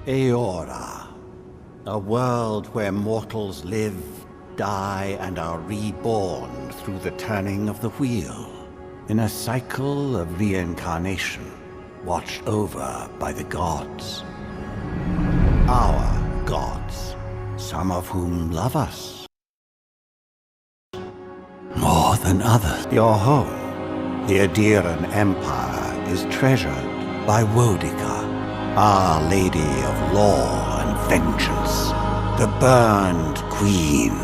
Eora, a world where mortals live, die, and are reborn through the turning of the wheel, in a cycle of reincarnation, watched over by the gods. Our gods, some of whom love us more than others. Your home, the Adiran Empire, is treasured by Wodica, Our Lady of Law and Vengeance, the burned queen.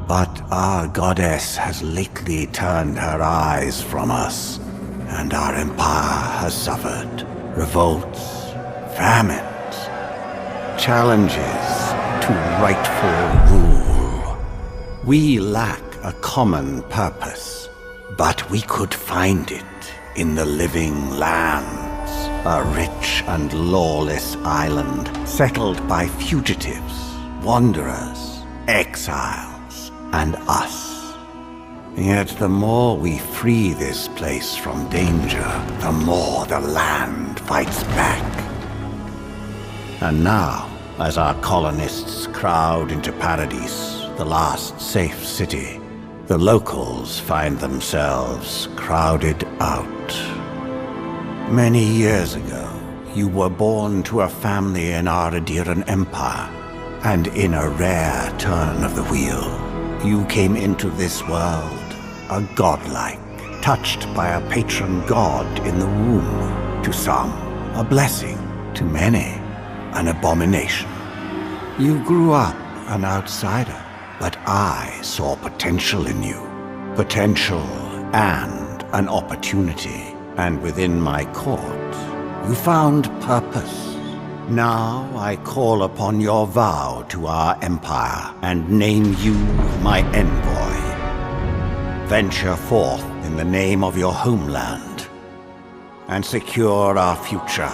But our goddess has lately turned her eyes from us, and our empire has suffered revolts, famines, challenges to rightful rule. We lack a common purpose, but we could find it in the living lands, a rich and lawless island settled by fugitives, wanderers, exiles, and us. Yet the more we free this place from danger, the more the land fights back. And now, as our colonists crowd into Paradise, the last safe city, the locals find themselves crowded out. Many years ago, you were born to a family in our Adiran Empire, and in a rare turn of the wheel, you came into this world, a godlike, touched by a patron god in the womb. To some, a blessing; to many, an abomination. You grew up an outsider, but I saw potential in you. Potential and an opportunity. And within my court, you found purpose. Now I call upon your vow to our empire and name you my envoy. Venture forth in the name of your homeland and secure our future.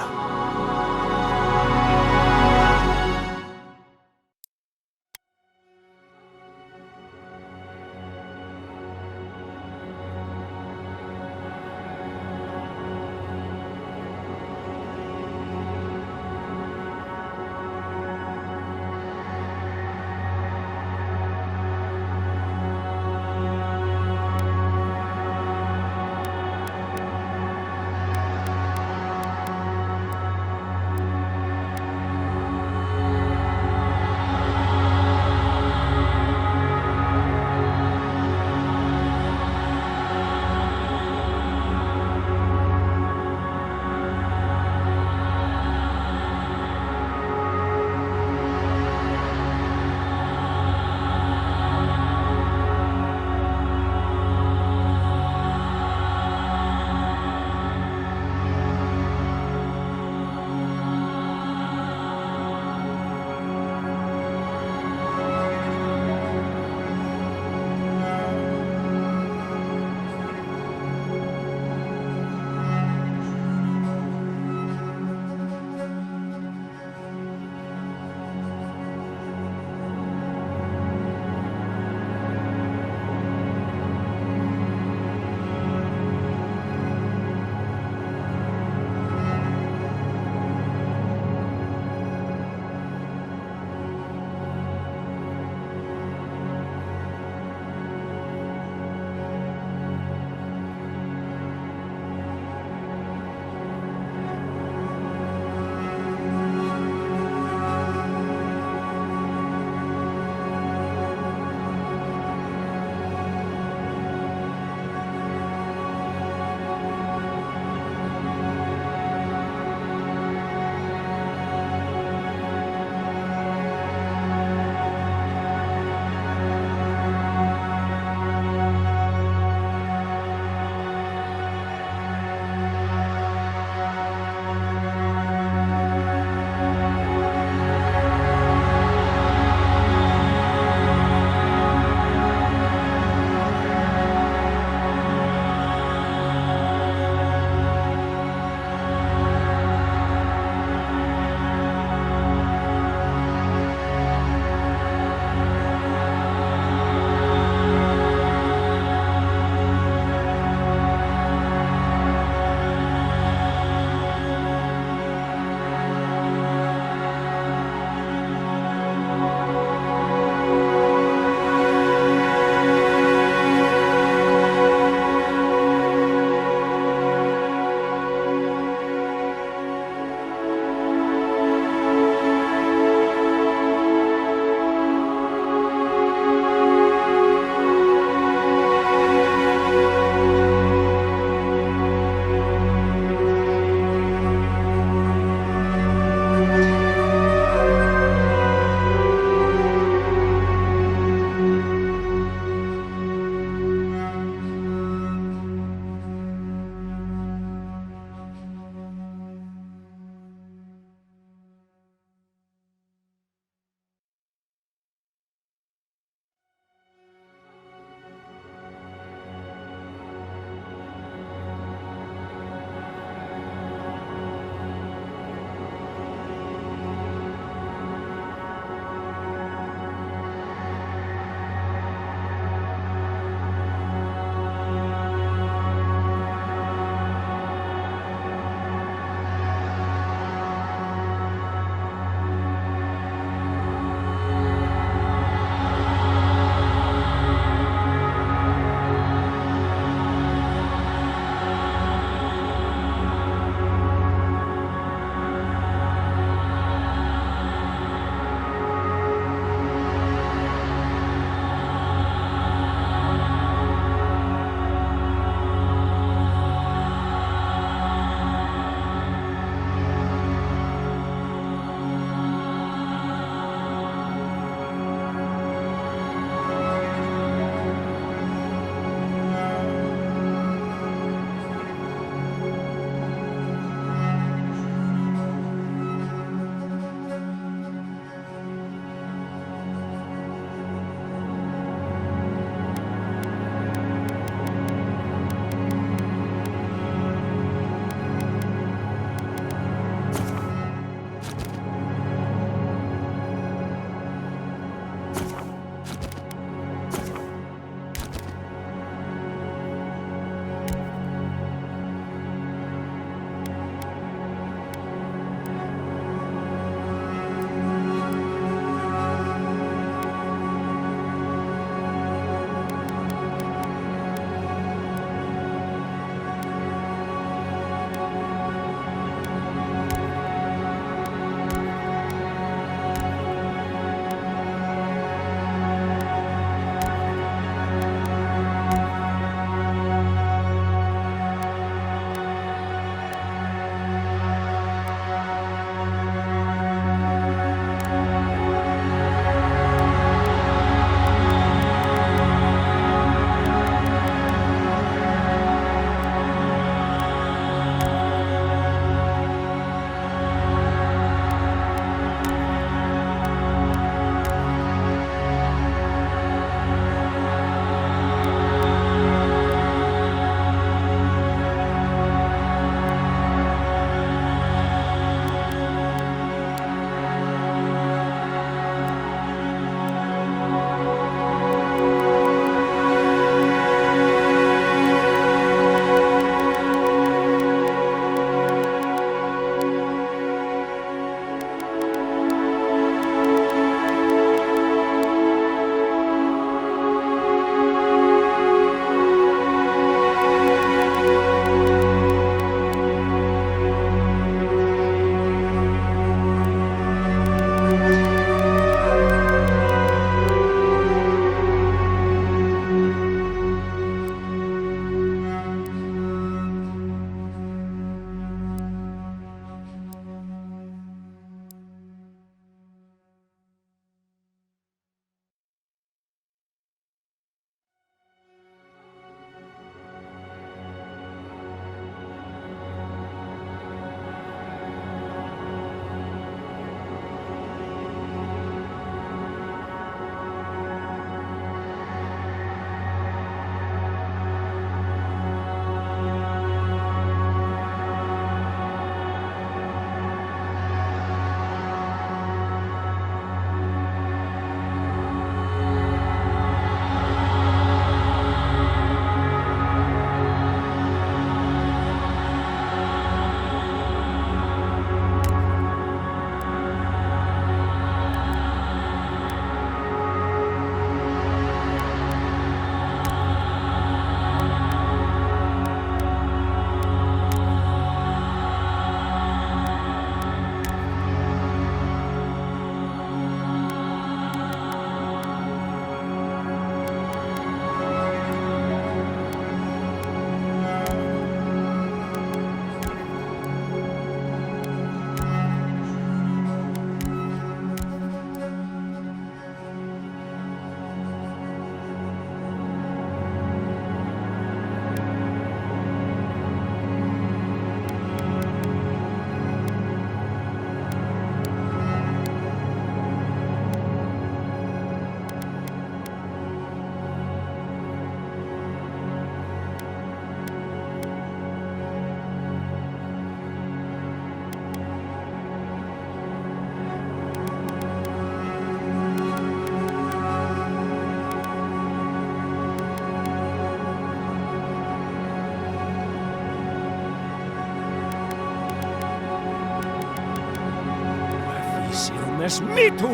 Silmes mitu!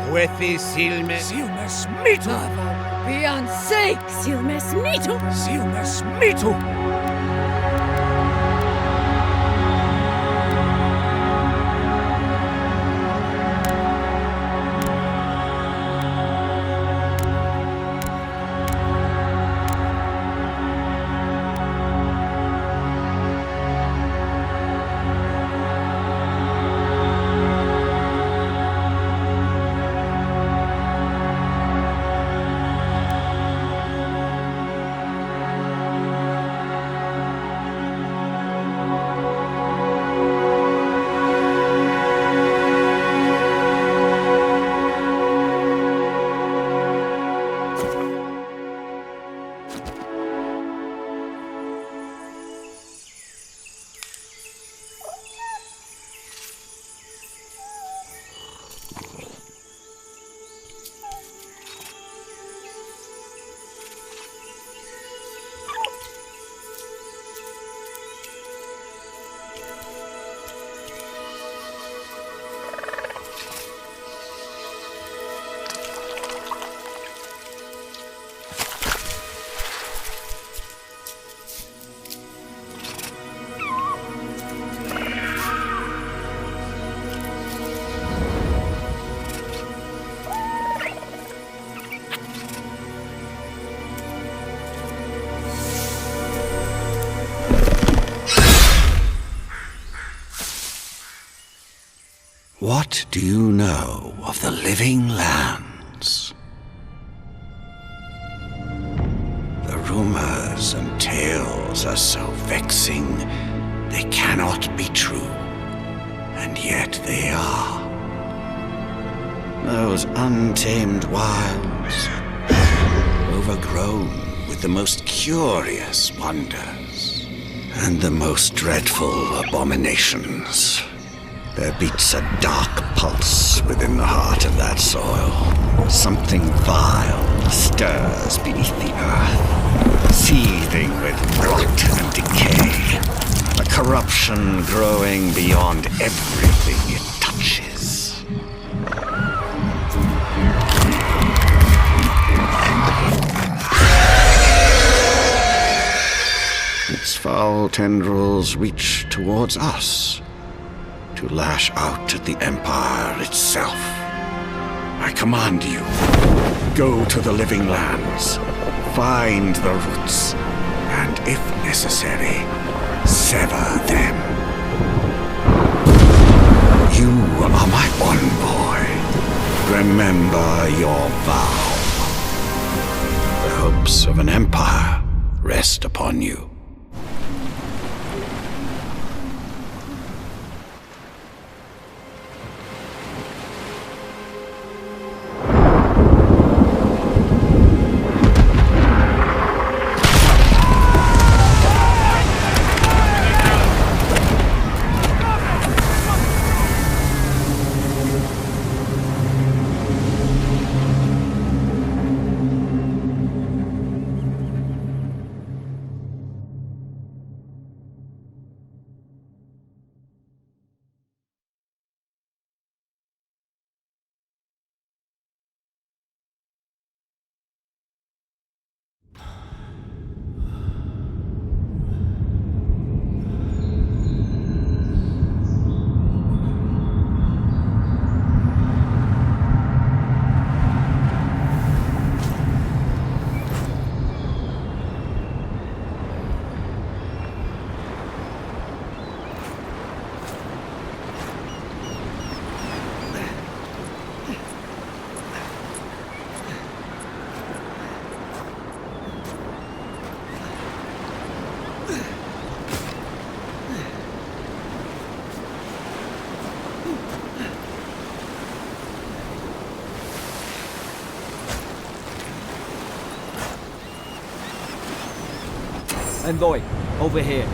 Huethi Silmes. Silmes mitu! For beyond sake, Silmes mitu! Silmes mitu! What do you know of the living lands? The rumors and tales are so vexing, they cannot be true, and yet they are. Those untamed wilds, overgrown with the most curious wonders and the most dreadful abominations. There beats a dark pulse within the heart of that soil. Something vile stirs beneath the earth, seething with rot and decay. A corruption growing beyond everything it touches. Its foul tendrils reach towards us, to lash out at the Empire itself. I command you, go to the living lands, find the roots, and if necessary, sever them. You are my envoy. Remember your vow. The hopes of an empire rest upon you. Envoy, over here.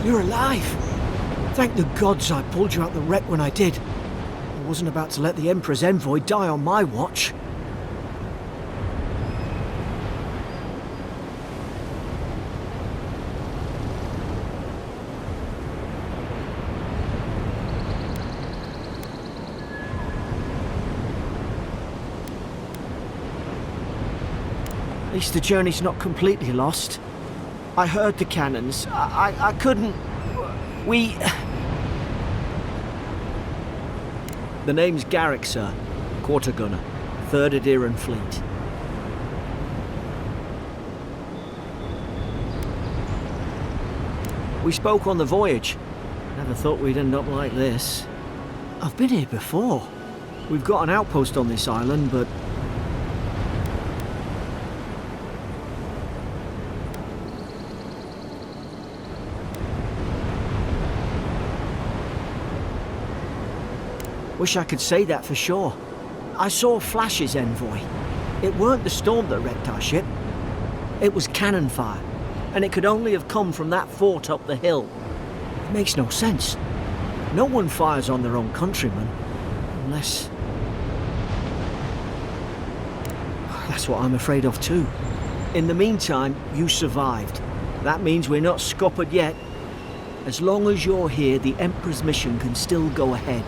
You're alive! Thank the gods I pulled you out the wreck when I did. I wasn't about to let the Emperor's envoy die on my watch. At least the journey's not completely lost. I heard the cannons. I couldn't... We... The name's Garrick, sir. Quarter gunner. 3rd Adiran Fleet. We spoke on the voyage. Never thought we'd end up like this. I've been here before. We've got an outpost on this island, but... Wish I could say that for sure. I saw flashes, envoy. It weren't the storm that wrecked our ship. It was cannon fire, and it could only have come from that fort up the hill. It makes no sense. No one fires on their own countrymen, unless... That's what I'm afraid of too. In the meantime, you survived. That means we're not scuppered yet. As long as you're here, the Emperor's mission can still go ahead.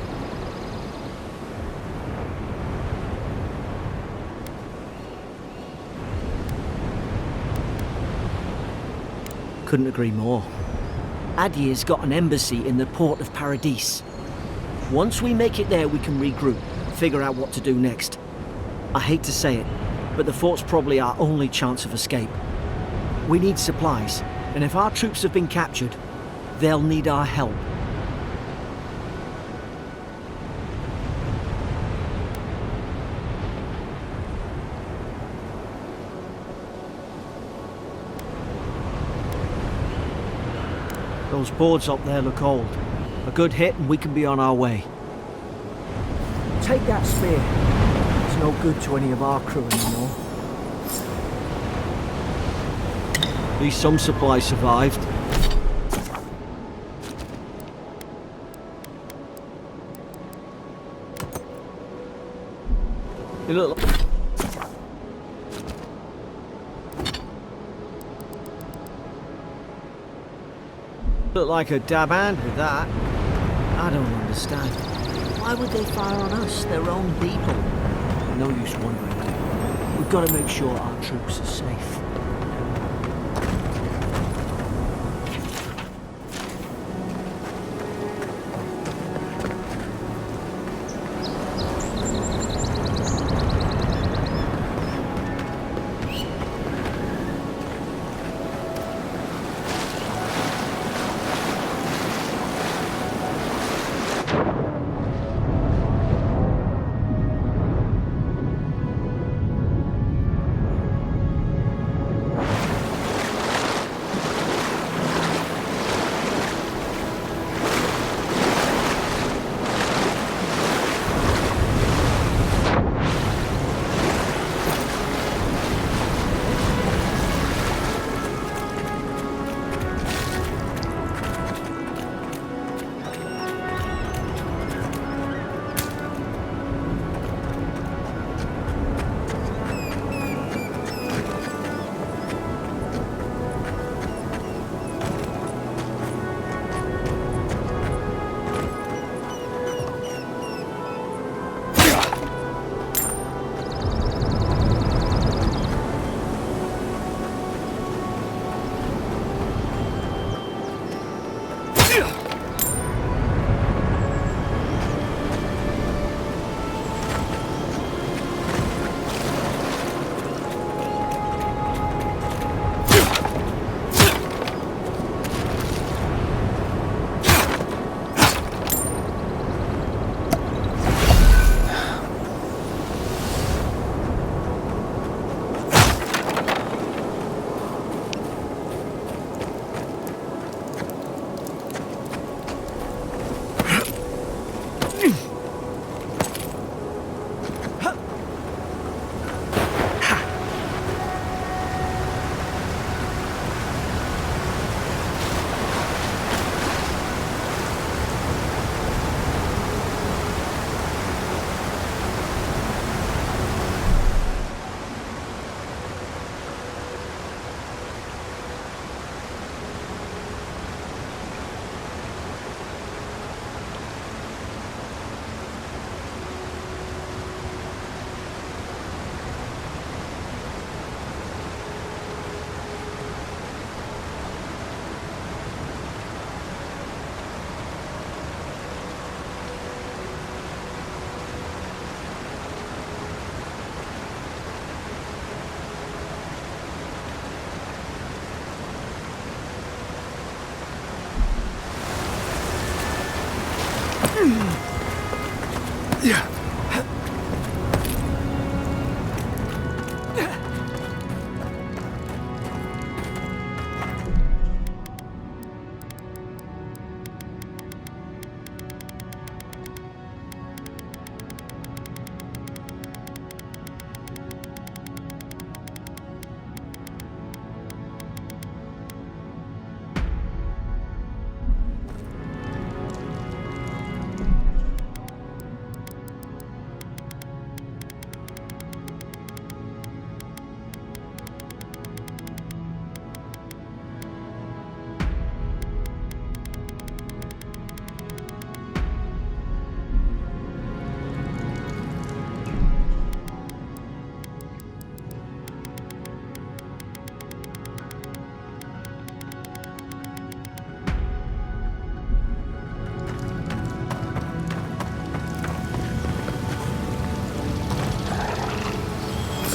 Couldn't agree more. Adir's got an embassy in the port of Paradis. Once we make it there, we can regroup, figure out what to do next. I hate to say it, but the fort's probably our only chance of escape. We need supplies, and if our troops have been captured, they'll need our help. Those boards up there look old. A good hit and we can be on our way. Take that spear. It's no good to any of our crew anymore. At least some supplies survived. You look like a dab hand with that. I don't understand. Why would they fire on us, their own people? No use wondering. We've got to make sure our troops are safe.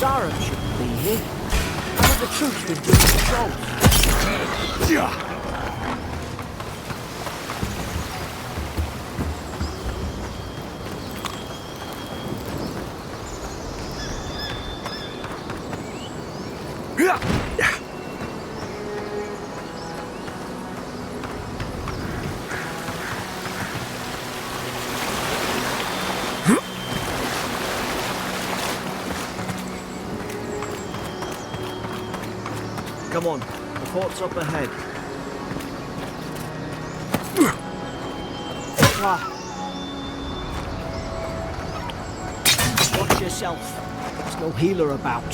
Zara shouldn't be here. How have the troops been doing patrols? Yeah. Come on, the fort's up ahead. Watch yourself. There's no healer about.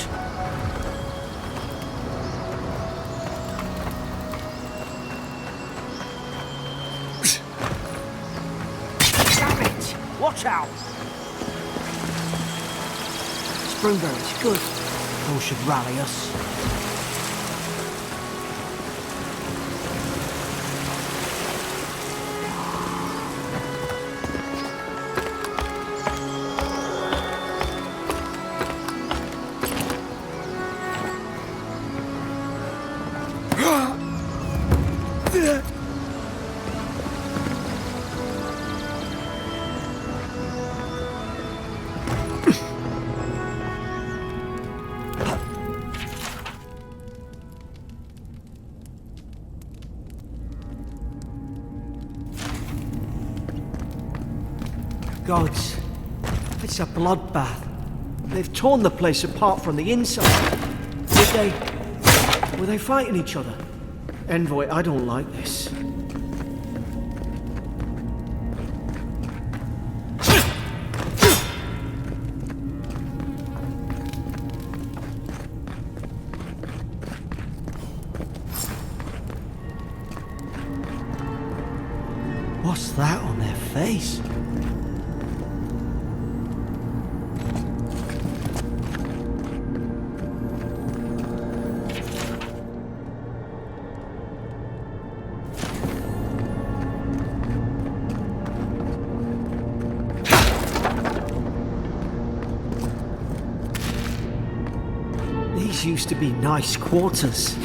Damn it! Watch out! Springberries, good. Those should rally us. Gods, it's a bloodbath. They've torn the place apart from the inside. Were they fighting each other? Envoy, I don't like this. What's that on their face? These used to be nice quarters.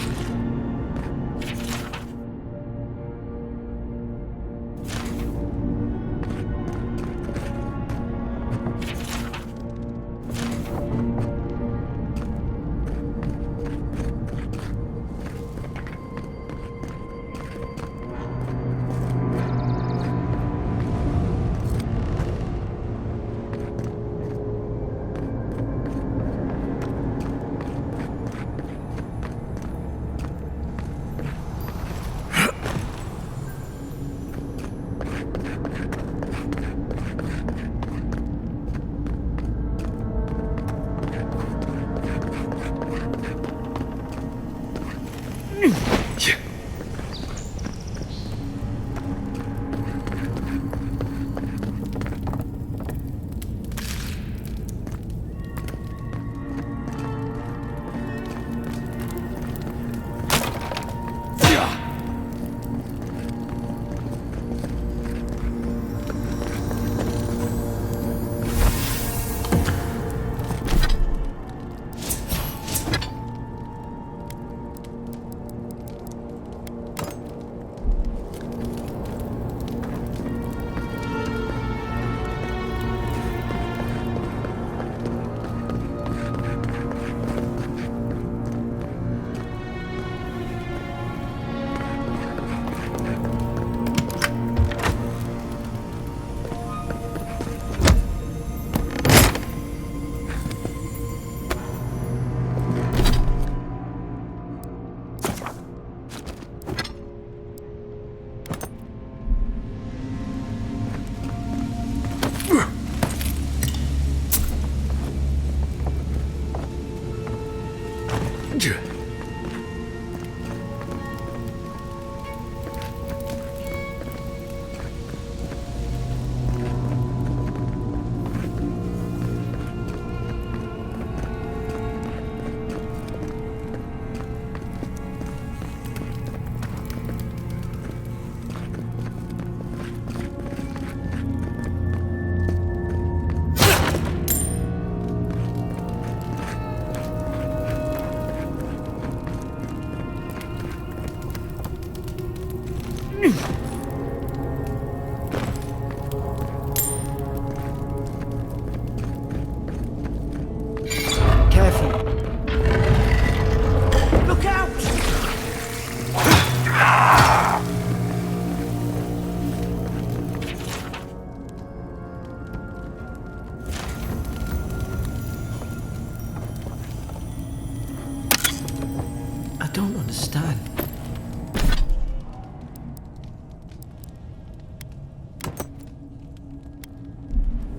don't understand.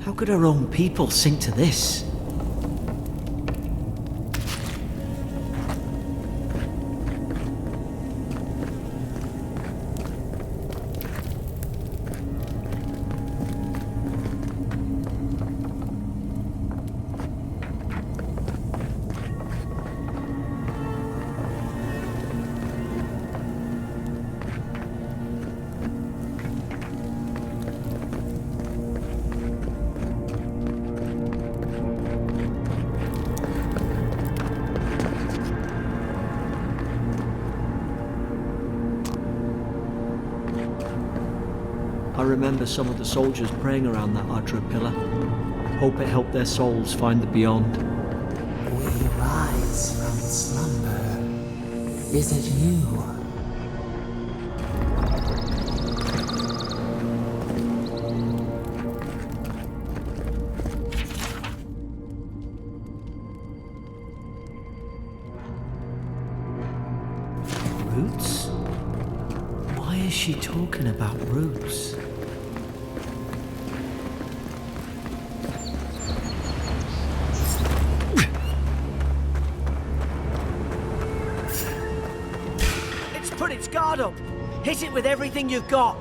How could our own people sink to this? I remember some of the soldiers praying around that Adra pillar. Hope it helped their souls find the beyond. We rise from slumber. Is it you? Roots? Why is she talking about roots? It's put its guard up! Hit it with everything you've got!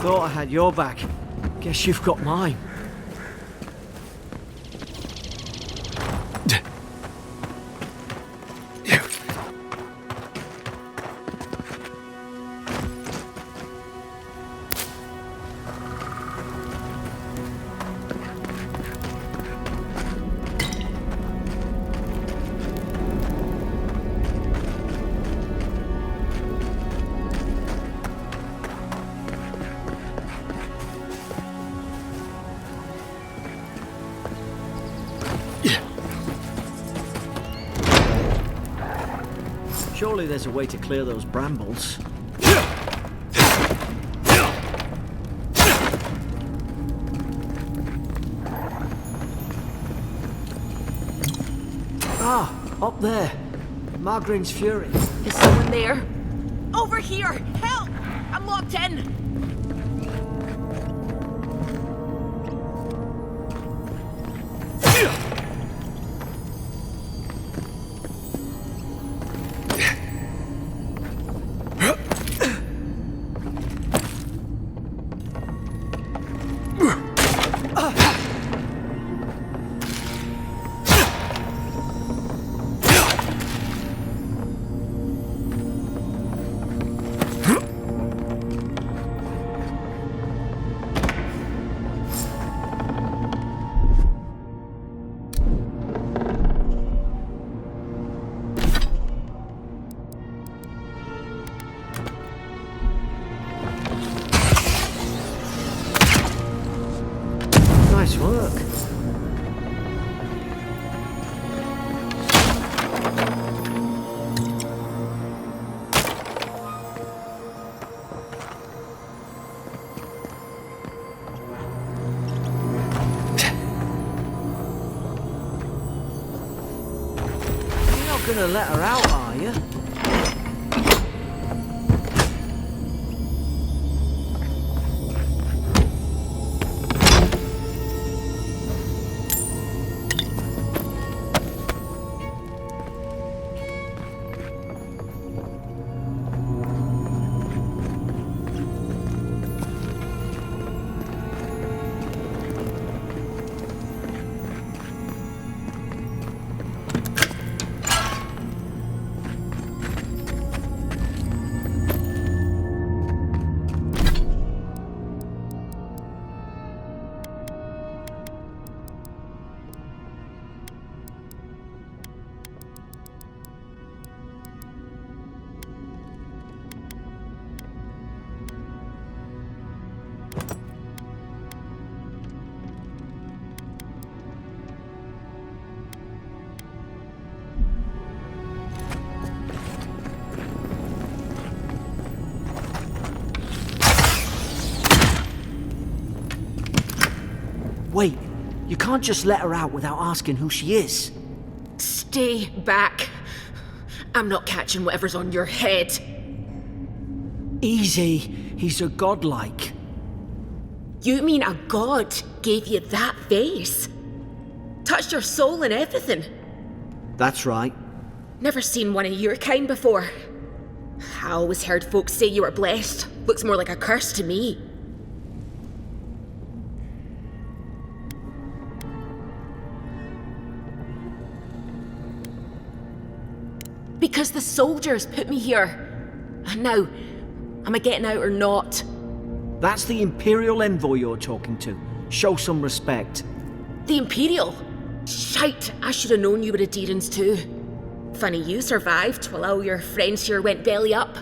Thought I had your back. Guess you've got mine. Surely there's a way to clear those brambles. Ah, up there. Margarine's Fury. Is someone there? Over here! Help! I'm locked in! work. You're not gonna let her out, are you? Wait, you can't just let her out without asking who she is. Stay back. I'm not catching whatever's on your head. Easy, he's a godlike. You mean a god gave you that face? Touched your soul and everything? That's right. Never seen one of your kind before. I always heard folks say you were blessed. Looks more like a curse to me. Because the soldiers put me here. And now, am I getting out or not? That's the Imperial envoy you're talking to. Show some respect. The Imperial? Shite, I should have known you were a Deerans too. Funny you survived while all your friends here went belly up.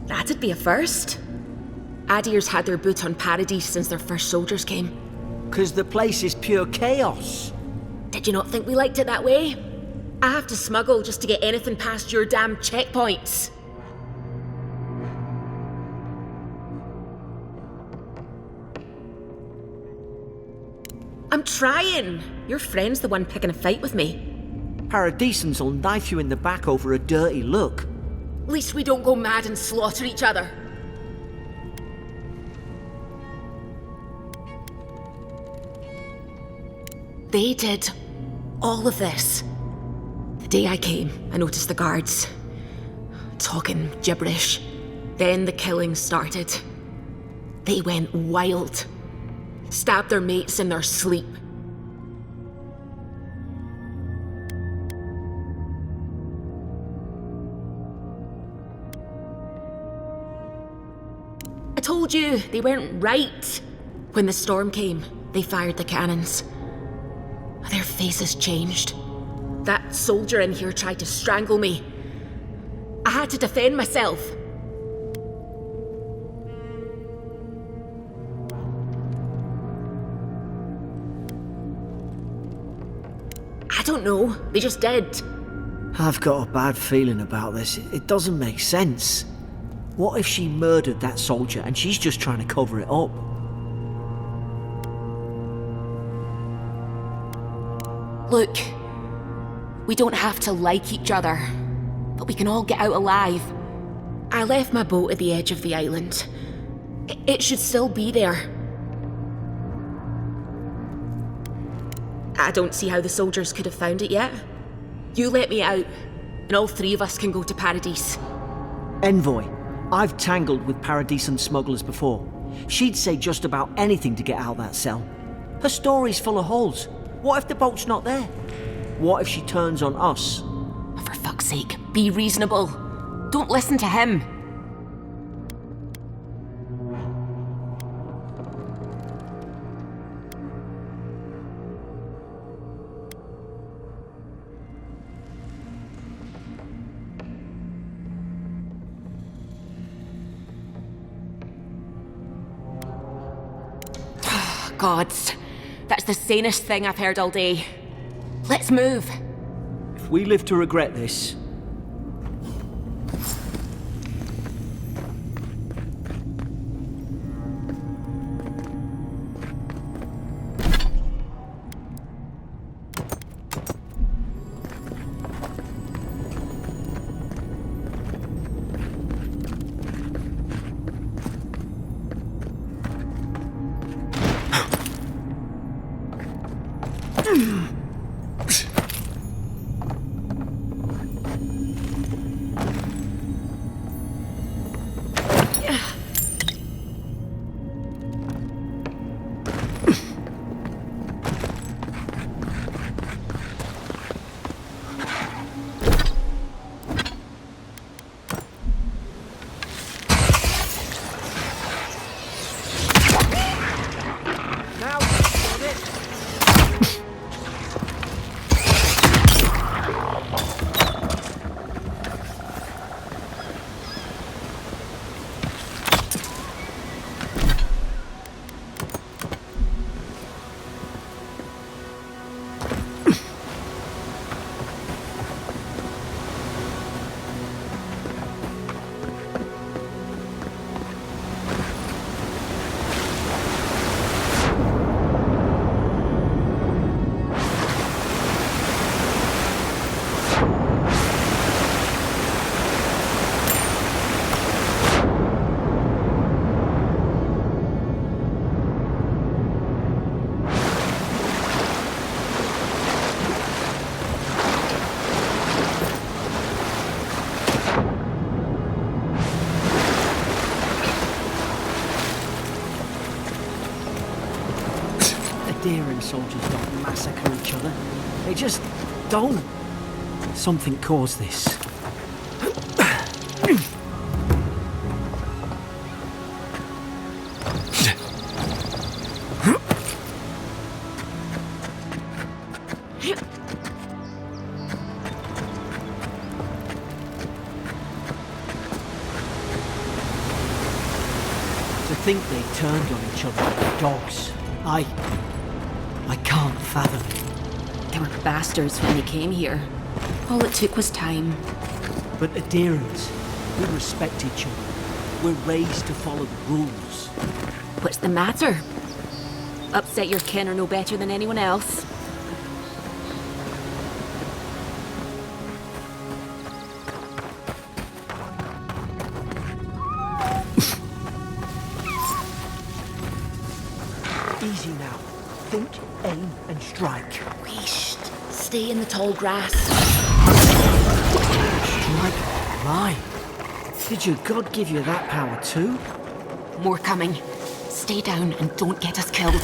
That'd be a first. Adir's had their boot on Paradise since their first soldiers came. 'Cause the place is pure chaos. Did you not think we liked it that way? I have to smuggle just to get anything past your damn checkpoints. I'm trying. Your friend's the one picking a fight with me. Paradisans will knife you in the back over a dirty look. At least we don't go mad and slaughter each other. They did all of this. The day I came, I noticed the guards talking gibberish. Then the killing started. They went wild. Stabbed their mates in their sleep. I told you they weren't right. When the storm came, they fired the cannons. Their faces changed. That soldier in here tried to strangle me. I had to defend myself. I don't know. They just did. I've got a bad feeling about this. It doesn't make sense. What if she murdered that soldier and she's just trying to cover it up? Look, we don't have to like each other, but we can all get out alive. I left my boat at the edge of the island. It should still be there. I don't see how the soldiers could have found it yet. You let me out, and all three of us can go to Paradise. Envoy, I've tangled with Paradisan smugglers before. She'd say just about anything to get out that cell. Her story's full of holes. What if the boat's not there? What if she turns on us? For fuck's sake, be reasonable. Don't listen to him. gods. That's the sanest thing I've heard all day. Let's move. If we live to regret this... Daring soldiers don't massacre each other. They just don't. Something caused this. To think they turned on each other like dogs. I can't fathom. They were bastards when they came here. All it took was time. But adherents, we respect each other. We're raised to follow the rules. What's the matter? Upset your kin are no better than anyone else. Easy now. Think, aim, and strike. Whoosh. Stay in the tall grass. Strike? Why? Did your god give you that power too? More coming. Stay down and don't get us killed.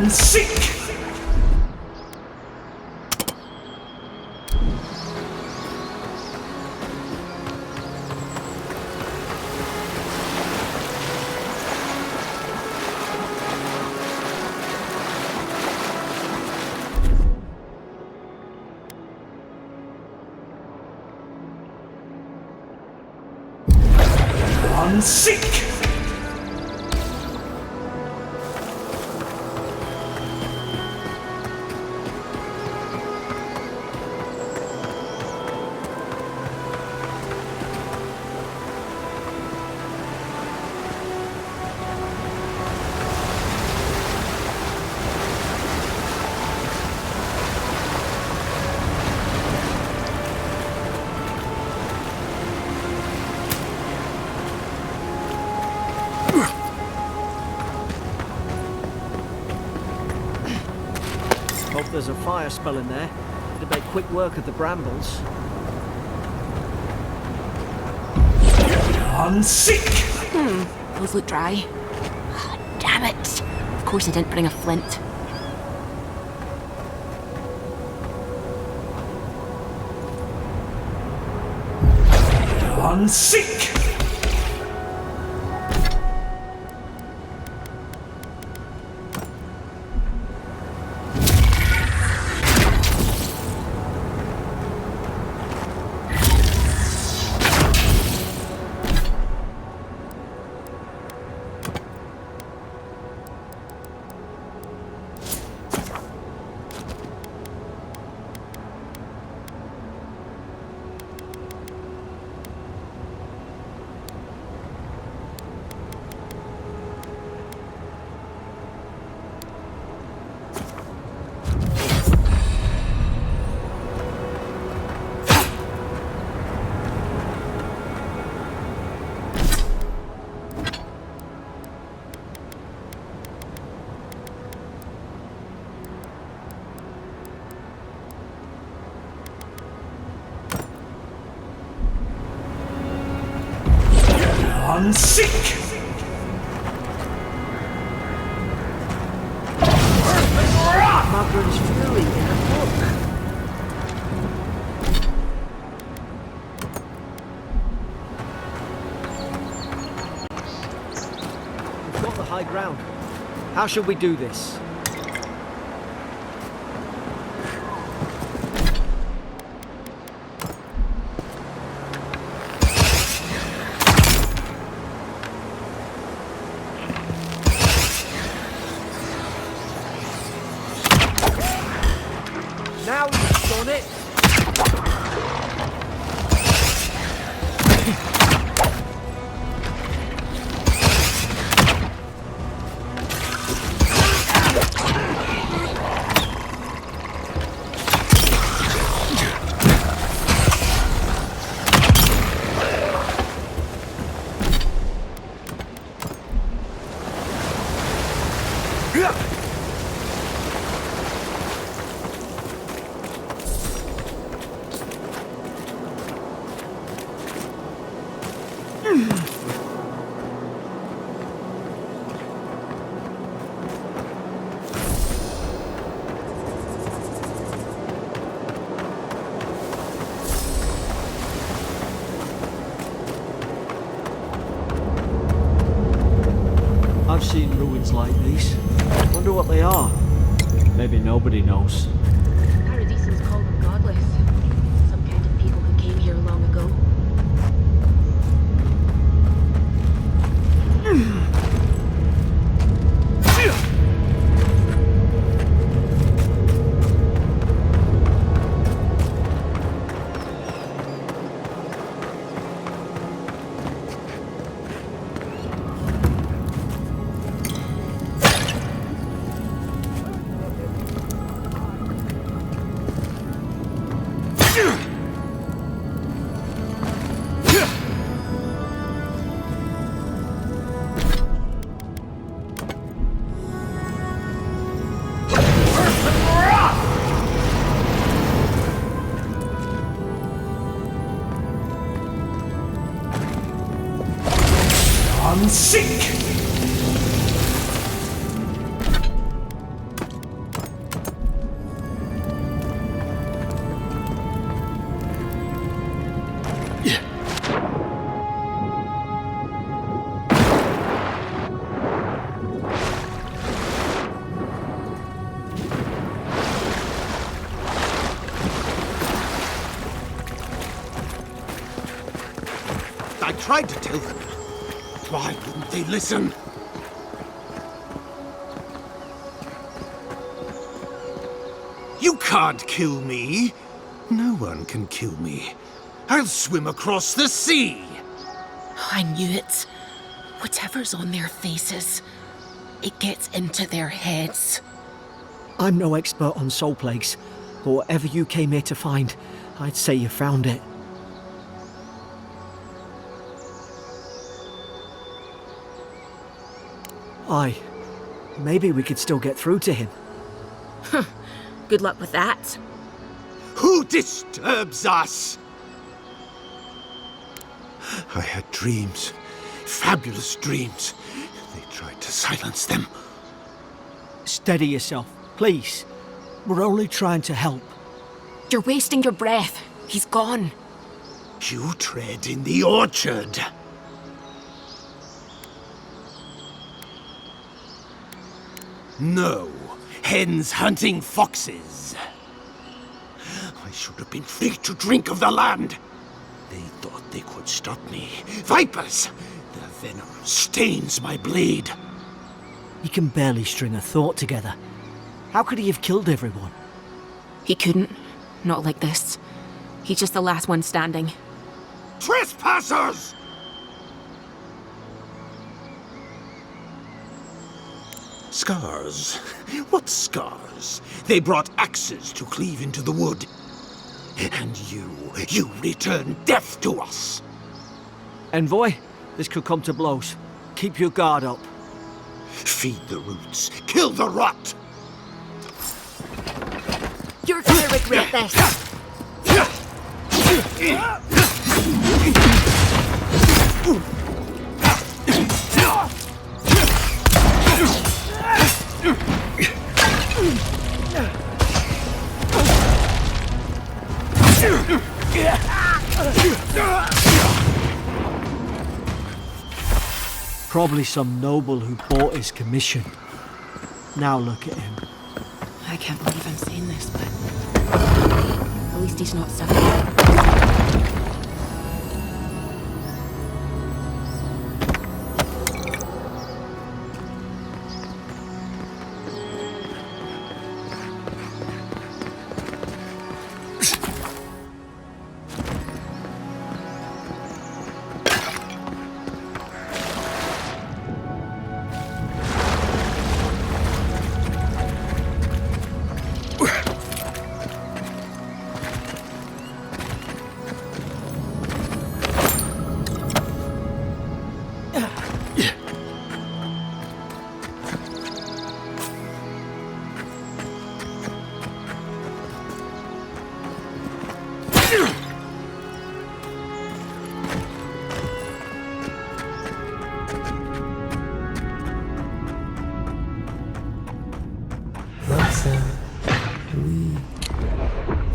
Seek! Seek! Hope there's a fire spell in there. It'd make quick work of the brambles. Unseek! Those look dry. Ah, damn it! Of course I didn't bring a flint. Unseek! Unseek! Margaret's fury in a book. We've got the high ground. How shall we do this? Now you've done it! I've seen ruins like these. Wonder what they are. Maybe nobody knows. Paradisans call them godless. Some kind of people who came here long ago. Unseek! I tried to tell them. Why wouldn't they listen? You can't kill me. No one can kill me. I'll swim across the sea. I knew it. Whatever's on their faces, it gets into their heads. I'm no expert on soul plagues, but whatever you came here to find, I'd say you found it. Aye. Maybe we could still get through to him. Good luck with that. Who disturbs us? I had dreams. Fabulous dreams. They tried to silence them. Steady yourself, please. We're only trying to help. You're wasting your breath. He's gone. You tread in the orchard. No, hens hunting foxes. I should have been free to drink of the land. They thought they could stop me. Vipers! Their venom stains my blade. He can barely string a thought together. How could he have killed everyone? He couldn't. Not like this. He's just the last one standing. Trespassers! Scars? What scars? They brought axes to cleave into the wood. And you return death to us. Envoy, this could come to blows. Keep your guard up. Feed the roots, kill the rot! You're gonna regret this. Probably some noble who bought his commission. Now look at him. I can't believe I'm saying this, but at least he's not suffering.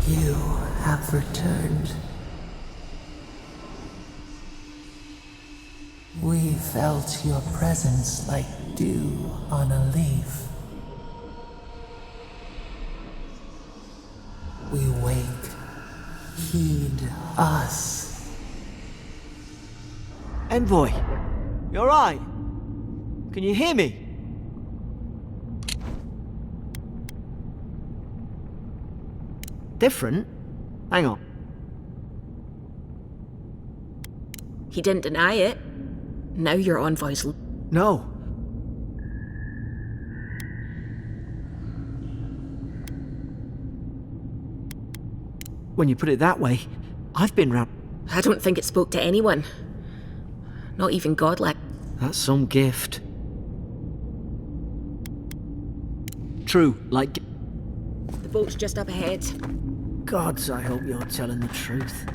You have returned. We felt your presence like dew on a leaf. We wake. Heed us. Envoy, you alright? Can you hear me? Different? Hang on. He didn't deny it. Now your envoy's... No. When you put it that way, I've been round... I don't think it spoke to anyone. Not even godlike. That's some gift. True, like... The boat's just up ahead. Gods, I hope you're telling the truth.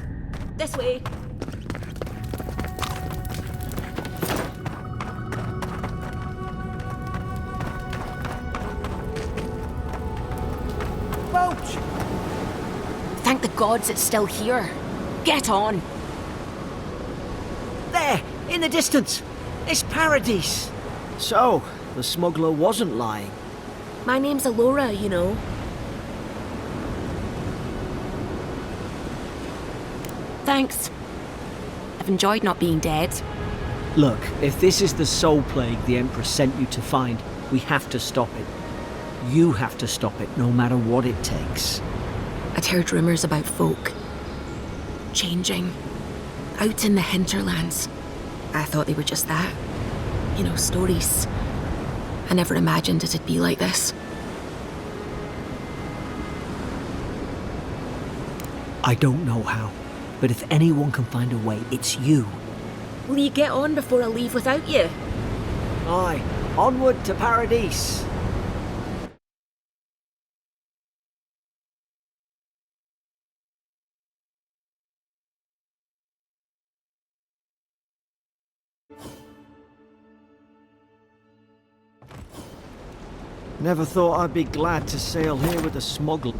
This way. Boat! Thank the gods it's still here. Get on. There, in the distance. It's Paradise. So, the smuggler wasn't lying. My name's Alora, you know. Thanks. I've enjoyed not being dead. Look, if this is the soul plague the Emperor sent you to find, we have to stop it. You have to stop it, no matter what it takes. I'd heard rumours about folk changing out in the hinterlands. I thought they were just that. You know, stories. I never imagined it'd be like this. I don't know how, but if anyone can find a way, it's you. Will you get on before I leave without you? Aye, Onward to Paradise! Never thought I'd be glad to sail here with a smuggler.